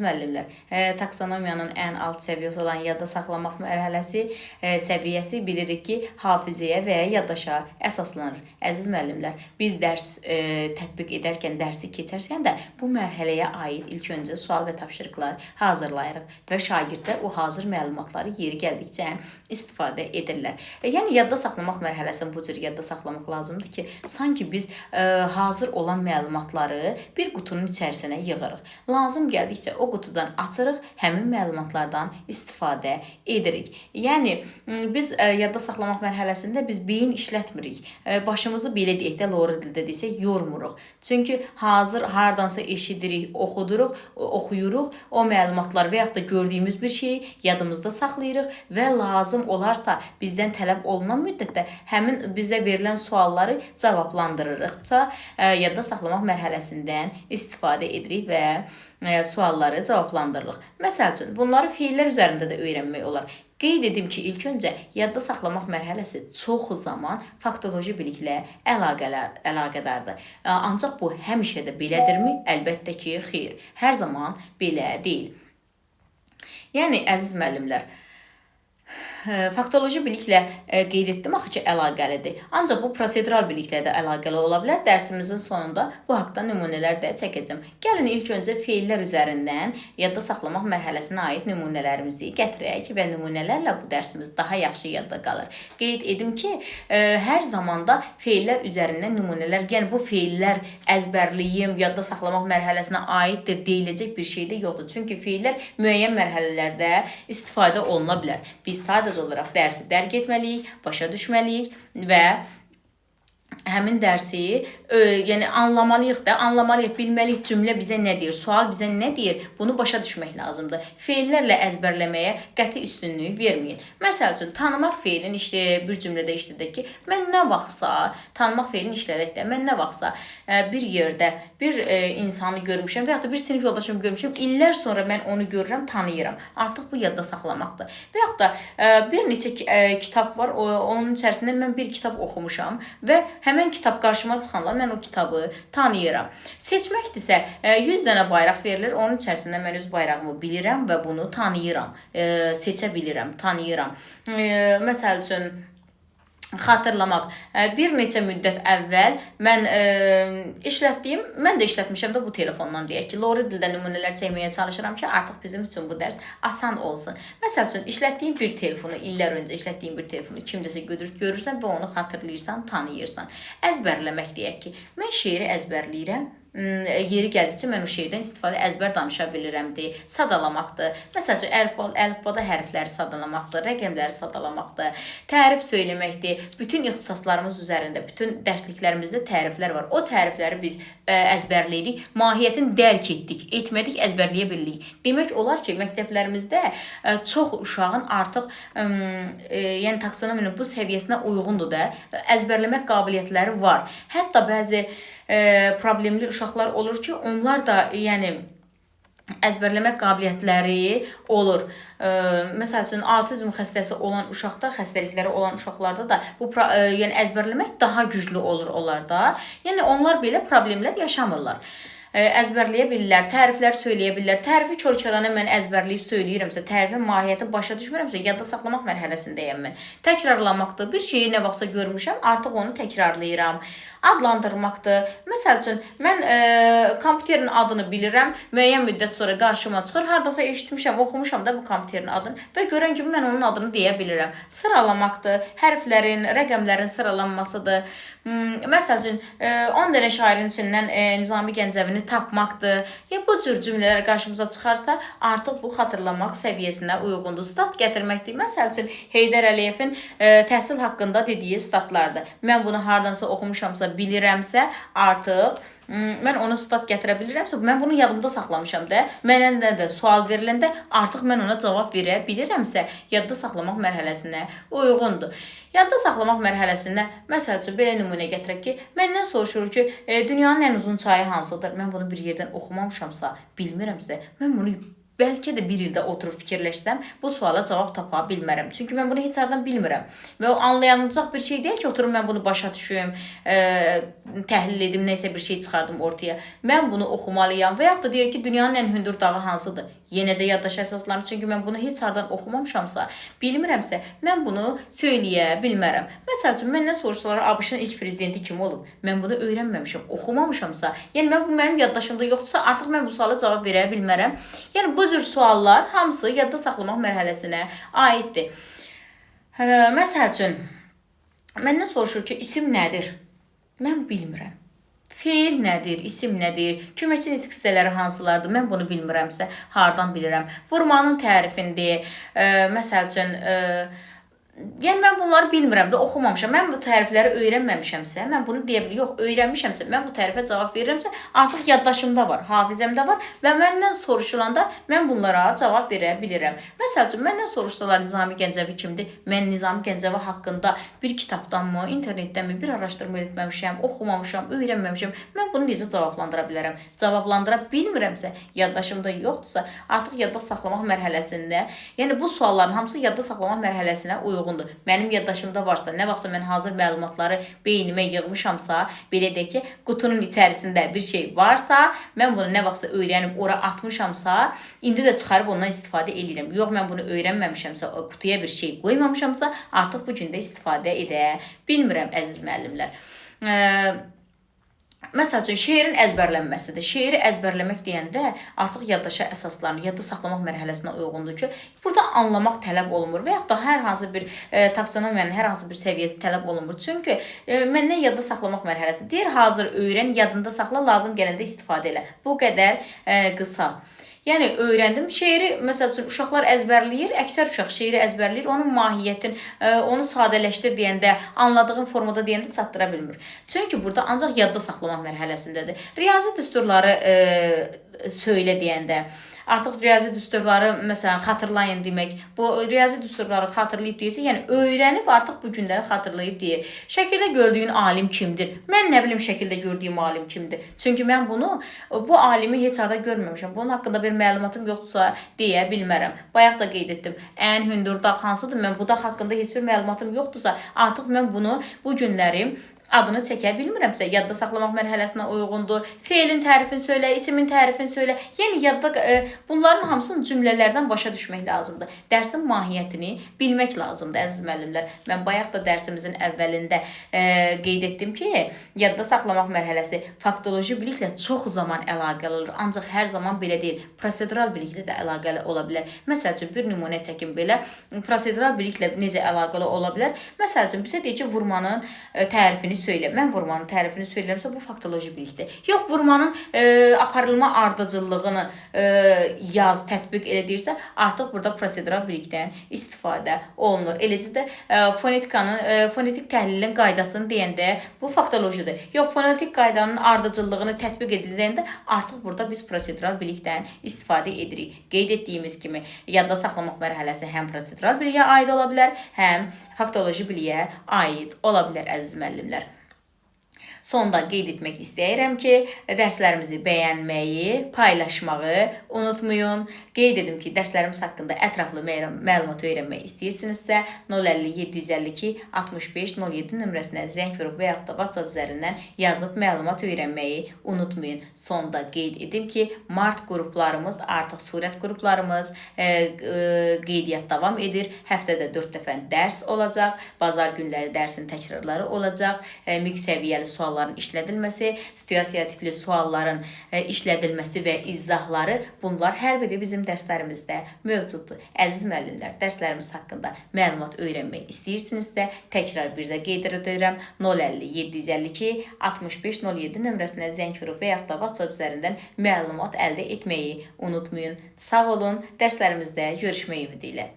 Müəllimlər, taksonomiyanın ən alt səviyyəsi olan yadda saxlamaq səviyyəsi bilirik ki, hafizəyə və ya yaddaşa əsaslanır. Əziz müəllimlər, biz dərs tətbiq edərkən, dərsi keçərkən də bu mərhələyə aid ilk öncə sual və tapşırıqlar hazırlayırıq və şagirdlər o hazır məlumatları yeri gəldikcə istifadə edirlər. Yəni, yadda saxlamaq mərhələsini bu cür yadda saxlamaq lazımdır ki, sanki biz hazır olan məlumatları bir qutunun içərisinə yığırıq. Lazım gəldikcə o qutudan açırıq, həmin məlumatlardan istifadə edirik. Yəni, biz yadda saxlamaq mərhələsində biz beyin işlətmirik. Başımızı belə deyək də, lori dildə desək, yormuruq. Çünki hazır hardansa eşidirik, oxuyuruq, o məlumatlar və yaxud da gördüyümüz bir şeyi yadımızda saxlayırıq və lazım olarsa bizdən tələb olunan müddətdə həmin bizə verilən sualları cavablandırırıqca yadda saxlamaq mərhələsindən istifadə edirik və sualları cavablandırırıq. Məsəl üçün, bunları feillər üzərində də öyrənmək olar. Qeyd edim ki, ilk öncə yadda saxlamaq mərhələsi çox zaman faktoloji biliklə əlaqədardır. Ancaq bu həmişə də belədirmi? Əlbəttə ki, xeyr. Hər zaman belə deyil. Yəni, əziz müəllimlər, faktoloji biliklə qeyd etdim axı ki, əlaqəlidir. Ancaq bu prosedural biliklə də əlaqəli ola bilər. Dərsimizin sonunda bu haqda nümunələr də çəkəcəm. Gəlin ilk öncə feillər üzərindən yadda saxlamaq mərhələsinə aid nümunələrimizi gətirək və nümunələrlə bu dərsimiz daha yaxşı yadda qalır. Qeyd edim ki, hər zamanda feillər üzərindən nümunələr, yəni bu feillər əzbərliyim, yadda saxlamaq mərhələsinə aiddir deyiləcək bir şey də yoxdur. Çünki feillər müəyyən mərhələlərdə istifadə oluna bilər. Biz sadəcə olaraq dərsi dərk etməliyik, başa düşməliyik və həmin dərsi anlamalıyıq da, bilməliyik cümlə bizə nə deyir, sual bizə nə deyir, bunu başa düşmək lazımdır. Feillərlə əzbərləməyə qəti üstünlük verməyin. Məsəl üçün, tanımaq feilin bir cümlədə işlədək ki, mən nə vaxtsa, tanımaq feilini işlədək də, mən nə vaxtsa bir yerdə bir insanı görmüşəm və yaxud da bir sinif yoldaşımı görmüşəm, illər sonra mən onu görürəm, tanıyıram. Artıq bu yadda saxlamaqdır. Və yaxud da bir neçə kitab var, onun içərisində mən bir kitab oxumuşam və həmən kitab qarşıma çıxanlar mən o kitabı tanıyıram. Seçməkdirsə 100 dənə bayraq verilir, onun içərisində mən öz bayrağımı bilirəm və bunu tanıyıram, seçə bilirəm, tanıyıram. Məsəl üçün, xatırlamaq. Bir neçə müddət əvvəl mən də işlətmişəm də bu telefondan deyək ki, lori dildə nümunələr çəkməyə çalışıram ki, artıq bizim üçün bu dərs asan olsun. Məsəl üçün, işlətdiyin bir telefonu, illər öncə işlətdiyin bir telefonu kimdəsə görürsən və onu xatırlayırsan, tanıyırsan. Əzbərləmək deyək ki, mən şeiri əzbərləyirəm. Yeri gəldikcə mən o şeydən istifadə əzbər danışa bilirəmdir, sadalamaqdır. Məsəl üçün, əlifbada hərfləri sadalamaqdır, rəqəmləri sadalamaqdır, tərif söyləməkdir. Bütün ixtisaslarımız üzərində, bütün dərsliklərimizdə təriflər var. O tərifləri biz əzbərləyirik, mahiyyətini dərk etdik, etmədik, əzbərləyə bilirik. Demək olar ki, məktəblərimizdə çox uşağın artıq yəni taksonominin bu səviyyəsinə uyğundur da, əzbərləmək qabiliyyətləri var. Hətta bəzi problemli uşaqlar olur ki, onlar da yəni əzbərləmək qabiliyyətləri olur. Məsəl üçün, autizm xəstəsi olan uşaqda, xəstəlikləri olan uşaqlarda da bu yəni əzbərləmək daha güclü olur onlarda. Yəni onlar belə problemlər yaşamırlar. Əzbərləyə bilirlər, təriflər söyləyə bilirlər. Tərifi kör-körənə mən əzbərləyib söyləyirəmsə, tərifin mahiyyətini başa düşmürəmsə, yadda saxlamaq mərhələsindəyəm mən. Təkrarlamaqdır. Bir şeyi nə vaxtsa görmüşəm, artıq onu təkrarlayıram. Adlandırmaqdır. Məsəl üçün, mən kompüterin adını bilirəm, müəyyən müddət sonra qarşıma çıxır, hardasa eşitmişəm, oxumuşam da bu kompüterin adını və görən kimi mən onun adını deyə bilirəm. Sıralamaqdır, hərflərin, rəqəmlərin sıralanmasıdır. Məsəl üçün, 10 dənə şairin içindən Nizami Gəncəvini tapmaqdır. Ya bu cür cümlələr qarşımıza çıxarsa, artıq bu xatırlamaq səviyyəsinə uyğundur. Stat gətirməkdir. Məsəl üçün, Heydər Əliyevin təhsil haqqında dediyi statlardır. Mən bunu hardansa oxumuşamsa, bilirəmsə, artıq mən ona stat gətirə bilirəmsə, mən bunu yadımda saxlamışam da, mənə də sual veriləndə artıq mən ona cavab verə bilirəmsə, yadda saxlamaq mərhələsinə uyğundur. Yadda saxlamaq mərhələsində, məsəl üçün, belə nümunə gətirək ki, məndən soruşur ki, dünyanın ən uzun çayı hansıdır? Mən bunu bir yerdən oxumamışamsa, bilmirəmsə, mən bunu bəlkə də bir ildə oturub fikirləşsəm, bu suala cavab tapa bilmərəm. Çünki mən bunu heç hardan bilmirəm. Və o anlayanacaq bir şey deyil ki, oturum mən bunu başa düşüm, təhlil edim, nəysə bir şey çıxardım ortaya. Mən bunu oxumalıyam və yaxud da deyir ki, dünyanın ən hündür dağı hansıdır? Yenə də yaddaş əsaslarım. Çünki mən bunu heç hardan oxumamışamsa, bilmirəmsə, mən bunu söyləyə bilmərəm. Məsəl üçün, məndən soruşsalar, ABŞ-ın ilk prezidenti kim olub? Mən bunu öyrənməmişəm, oxumamışamsa, yəni bu mənim yaddaşımda yoxdursa, artıq mən bu suala cavab verə bilmərəm. Yəni bu cür suallar hamısı yadda saxlamaq mərhələsinə aiddir. Məsəl üçün, məndən soruşur ki, isim nədir? Mən bilmirəm. Feil nədir, isim nədir, köməkçi nitq hissələri hansılardır, mən bunu bilmirəmsə, hardan bilirəm. Vurmanın tərifindir, məsəl üçün, yəni mən bunları bilmirəm də, oxumamışam. Mən bu tərifləri öyrənməmişəmsə, mən bunu deyə bilərəm. Yox, öyrənmişəmsə, mən bu tərifə cavab verirəmsə, artıq yaddaşımda var, hafizəmdə var və məndən soruşulanda mən bunlara cavab verə bilirəm. Məsəl üçün, məndən soruşsalar Nizami Gəncəvi kimdir? Mən Nizami Gəncəvi haqqında bir kitabdanmı, internetdənmi bir araşdırma etməmişəm, oxumamışam, öyrənməmişəm. Mən bunu necə cavablandıra bilərəm? Cavablandıra bilmirəmsə, yaddaşımda yoxdursa, artıq yadda saxlamaq mərhələsində, yəni bu sualların hamısı yadda saxlamaq mərhələsinə uyğundur. Mənim yaddaşımda varsa, nə vaxtsa mən hazır məlumatları beynimə yığmışamsa, belə deyək ki, qutunun içərisində bir şey varsa, mən bunu nə vaxtsa öyrənib ora atmışamsa, indi də çıxarıb ondan istifadə edirəm. Yox, mən bunu öyrənməmişəmsə, qutuya bir şey qoymamışamsa, artıq bu gün də istifadə edə bilmirəm, əziz müəllimlər. Məsəl üçün, şeirin əzbərlənməsidir. Şeiri əzbərləmək deyəndə artıq yaddaşa əsaslanır, yadda saxlamaq mərhələsinə uyğundur ki, burada anlamaq tələb olunmur və yaxud da hər hansı bir taksonomiyanın hər hansı bir səviyyəsi tələb olunmur. Çünki məndən yadda saxlamaq mərhələsi deyir, hazır öyrən, yadında saxla, lazım gələndə istifadə elə. Bu qədər qısa. Yəni, öyrəndim. Şeiri, məsəl üçün, uşaqlar əzbərləyir, əksər uşaq şeiri əzbərləyir, onun mahiyyətin, onu sadələşdir deyəndə, anladığım formada deyəndə çatdıra bilmir. Çünki burada ancaq yadda saxlamaq mərhələsindədir. Riyazi düsturları söylə deyəndə, artıq riyazi düsturları, məsələn, xatırlayın demək, bu riyazi düsturları xatırlayıb deyirsə, yəni öyrənib artıq bu günləri xatırlayıb deyir. Şəkildə gördüyün alim kimdir? Mən nə bilim şəkildə gördüyüm alim kimdir? Çünki mən bu alimi heç arada görməmişəm. Bunun haqqında bir məlumatım yoxdursa deyə bilmərəm. Bayaq da qeyd etdim. Ən hündür dağ hansıdır? Mən bu dağ haqqında heç bir məlumatım yoxdursa, artıq mən bunu bu günləri adını çəkə bilmirəmsə, yadda saxlamaq mərhələsinə uyğundur. Feilin tərifini söylə, isimin tərifini söylə. Yəni, yadda bunların hamısını cümlələrdən başa düşmək lazımdır. Dərsin mahiyyətini bilmək lazımdır, əziz müəllimlər. Mən bayaq da dərsimizin əvvəlində qeyd etdim ki, yadda saxlamaq mərhələsi faktoloji biliklə çox zaman əlaqəli olur. Ancaq hər zaman belə deyil. Prosedural biliklə də əlaqəli ola bilər. Məsəl üçün, bir nümunə çəkim belə. Prosedural biliklə necə əlaqəli ola bilər? Məsəl üçün, bizə deyək ki, vurmanın tərifini söylə. Mən vurmanın tərifini söylərimsə, bu faktoloji bilikdir. Yox, vurmanın aparılma ardıcıllığını yaz, tətbiq elə deyirsə, artıq burada prosedural bilikdən istifadə olunur. Eləcə də fonetik təhlilin qaydasını deyəndə bu faktolojidir. Yox, fonetik qaydanın ardıcıllığını tətbiq ediləndə artıq burada biz prosedural bilikdən istifadə edirik. Qeyd etdiyimiz kimi, yadda saxlamaq mərhələsi həm prosedural biliyə aid ola bilər, həm faktoloji biliyə aid ola bilər, əziz müəllimlər. Sonda qeyd etmək istəyirəm ki, dərslərimizi bəyənməyi, paylaşmağı unutmayın. Qeyd edim ki, dərslərimiz haqqında ətraflı məlumat öyrənmək istəyirsinizsə, 050-752 6507 nömrəsinə zəng vurub və yaxud da WhatsApp üzərindən yazıb məlumat öyrənməyi unutmayın. Sonda qeyd edim ki, mart qruplarımız, artıq surət qruplarımız qeydiyyat davam edir. Həftədə 4 dəfə dərs olacaq, bazar günləri dərsin təkrarları olacaq, mix səviyyəli sualların işlədilməsi, situasiya tipli sualların işlədilməsi və izahları, bunlar hər biri bizim dərslərimizdə mövcuddur. Əziz müəllimlər, dərslərimiz haqqında məlumat öyrənmək istəyirsinizsə, təkrar bir də qeyd edirəm, 050-752 6507 nömrəsinə zəng vurub və yaxud da WhatsApp üzərindən məlumat əldə etməyi unutmayın. Sağ olun, dərslərimizdə görüşmək ümidi ilə.